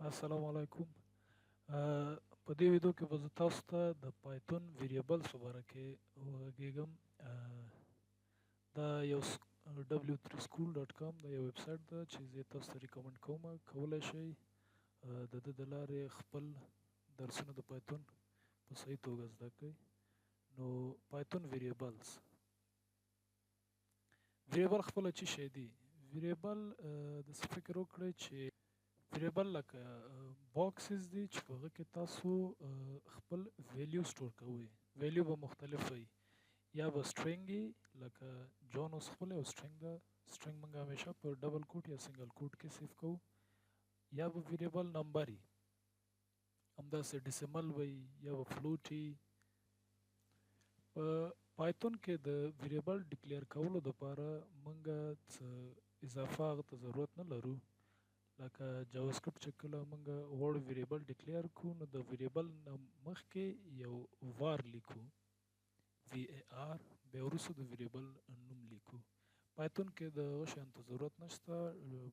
السلام علیکم. په دې ویډیو کې به زه تاسو ته د پایتون ویریبلز په باره کې وغږیږم. دا یو w3school.com دا یو ویب سایټ ده چې زه تاسو ته ریکمنډ کوم. کولی شئ د ده د لارې خپل درسونه د پایتون په صحیح توګه زده کړئ. نو پایتون ویریبلز ویریبل خپله څه شی دی؟ ویریبل داسې فکر وکړئ چې ویریبل لکه باکسز دي چې په هغه کې تاسو خپل ویلیو سټور کوئ. ویلیو به مختلف وي، یا به سټرینګ وي لکه جان اوس خپله یو سټرینګ ده. سټرینګ موږ همیشه په ډبل کوټ یا سنګل کوټ کې سیف کوو. یا به ویریبل نمبر وي، همداسې ډیسیمل وي یا به فلوټ وي. په پایتون کې د ویریبل ډیکلیئر کولو دپاره موږ څه اضافه هغه ته ضرورت نه لرو. لکه جاواسکرپټ چې کله موږ غواړو ویریبل ډیکلیئر کړو، نو د ویریبل نه مخکې یو وار لیکو، وی ای آر، بیا وروسته د ویریبل نوم لیکو. پایتون کې د هغه شیانو ته ضرورت نشته،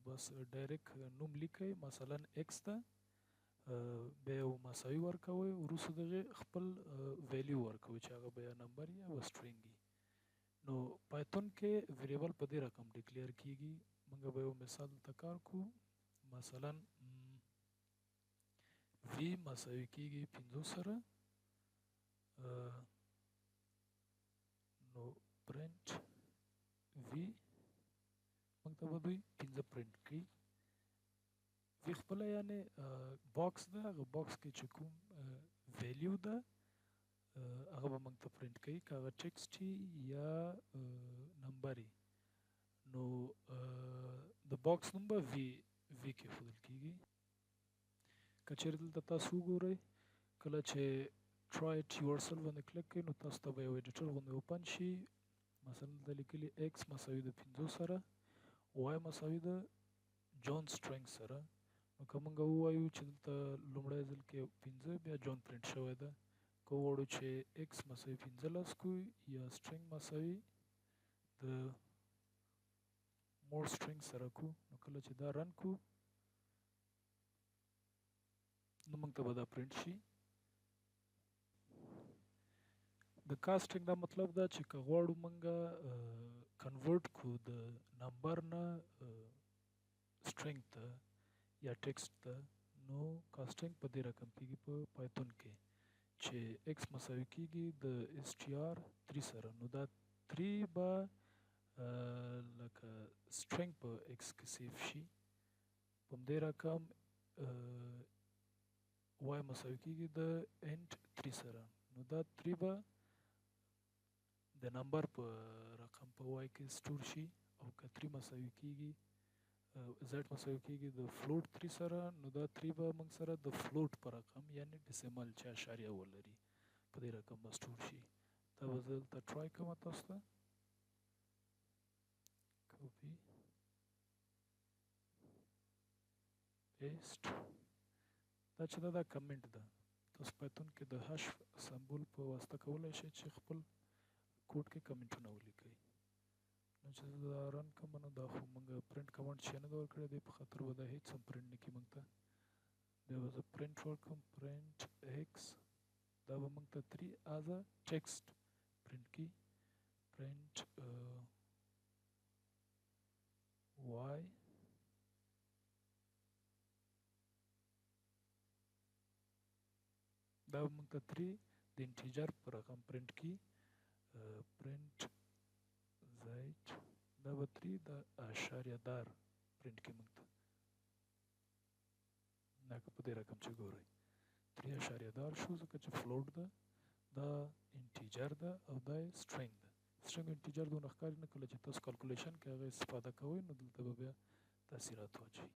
بس ډایرکټ نوم لیکئ، مثلا ایکس ته بیا یو مساوي ورکوئ، وروسته د هغې خپل ویلیو ورکوئ چې هغه به یا نمبر یا به سټرینګ وي. نو پایتون کې ویریبل په دې رقم ډیکلیئر کیږي. موږ به یو مثال ته کار کوو. مثلا وی مساوي کیږي 5 سره، نو پرنٹ وی موږ ته به دوی 5 پرنٹ کړي. وی خپله یعنې باکس ده، هغه باکس کې چې کوم ویلیو ده هغه به موږ ته پرنٹ کوي، که هغه ټیکسټ وي یا نمبر وي. نو د باکس نوم به وی کېښودل کیږي. که چیرې دلته تاسو وګورئ، کله چې try it yourself باندې کلیک کړئ، نو تاسو ته به یو ایډیټر غوندې اوپن شي. مثلا دلته لیکلي ایکس مساوي د 5 سره، وای مساوي د جان سټرینګ سره. نو که موږ ووایو چې دلته لومړی ځل کې 5 بیا جان پرنټ شوی ده، که وغواړو چې ایکس مساوي 15 کړو یا سټرینګ مساوي د مور سټرینګ سره کړو، نو کله چې دا رن کړو نو موږ ته به دا پرنټ شي. د کاسټینګ دا مطلب دا چې که غواړو موږ کنورټ کړو د نمبر نه سټرینګ ته یا ټیکسټ ته، نو کاسټینګ په دې رقم کیږي په پایتون کې چې ایکس مساوي کیږي د ایس ټي آر 3 سره. نو دا 3 به لکه سټرینګ په ایکس کې سیف شي. په همدې رقم وای مساوي کیږي د انټ 3 سره، نو دا 3 به د نمبر په رقم په وای کې سټور شي. او که 3 مساوي کیږي زیډ مساوي کیږي د فلوټ 3 سره، نو دا 3 به موږ سره د فلوټ په رقم یعنې ډیسیمل چې اشاریه ولري په دې رقم به سټور شي. دا به زه دلته ټرای کوم تاسو ته. کاپي پیسټ. دا چې دا کمنټ ده، تاسو پایتون کې د هش سمبول په واسطه کولی شئ چې خپل کوډ کې کمنټونه ولیکئ. نو چې زه دا رن کوم، نو دا خو موږ پرنټ کمنټ شی نه ده ورکړی، دی په خاطر به دا هېڅ هم پرنټ نه کړي موږ ته. بیا به زه پرنټ ورکړم، پرنټ ایکس، دا به موږ ته 3 as a text پرنټ کړي. پرنټ وای، دا به موږ ته 3 د انټیجر په رقم پرنټ کړي. پرنټ زیډ، دا به 3 د اشاریه دار پرنټ کړي موږ ته. لکه په دې رقم چې ګورئ 3 اشاریه دار شو، ځکه چې فلوټ ده، دا انټیجر ده او دا یې سټرینګ ده. سټرینګ انټیجر دونه ښکاري نه، کله چې تاسو کالکولیشن کې هغه استفاده کوئ نو دلته به بیا تاثیرات واچوي.